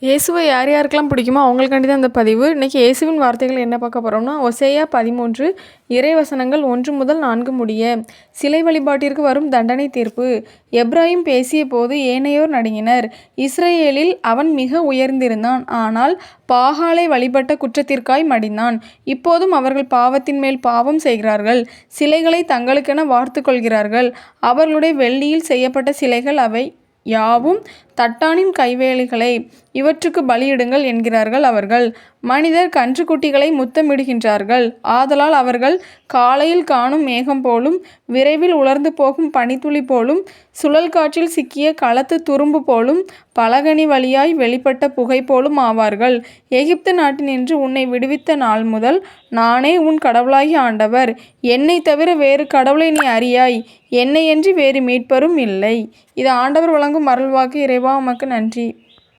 இயேசுவை யார் யாருக்கெல்லாம் பிடிக்குமோ அவங்களுக்காண்டி தான் இந்த பதிவு. இன்றைக்கி இயேசுவின் வார்த்தைகள் என்ன பார்க்க போகிறோம்னா, ஒசேயா 13 இறைவசனங்கள் 1 முதல் 4 முடிய. சிலை வழிபாட்டிற்கு வரும் தண்டனை தீர்ப்பு. எப்ராஹிம் பேசிய போது ஏனையோர் நடுங்கினர். இஸ்ரேலில் அவன் மிக உயர்ந்திருந்தான், ஆனால் பாகாலை வழிபட்ட குற்றத்திற்காய் மடிந்தான். இப்போதும் அவர்கள் பாவத்தின் மேல் பாவம் செய்கிறார்கள். சிலைகளை தங்களுக்கென வார்த்து கொள்கிறார்கள். அவர்களுடைய வெள்ளியில் செய்யப்பட்ட சிலைகள் அவை யாவும் தட்டானின் கைவேலைகளே. இவற்றுக்கு பலியிடுங்கள் என்கிறார்கள் அவர்கள். மனிதர் கன்றுக்குட்டிகளை முத்தமிடுகின்றார்கள். ஆதலால் அவர்கள் காலையில் காணும் மேகம் போலும், விரைவில் உலர்ந்து போகும் பனித்துளி போலும், சுழல் காற்றில் சிக்கிய களத்து துரும்பு போலும், பலகனி வழியாய் வெளிப்பட்ட புகை போலும் ஆவார்கள். எகிப்து நாட்டினின்று உன்னை விடுவித்த நாள் முதல் நானே உன் கடவுளாகிய ஆண்டவர். என்னை தவிர வேறு கடவுளை நீ அறியாய். என்னையன்றி வேறு மீட்பரும் இல்லை. இது ஆண்டவர் வழங்கும் அருள்வாக்கு. இறைவா, உமக்கு நன்றி.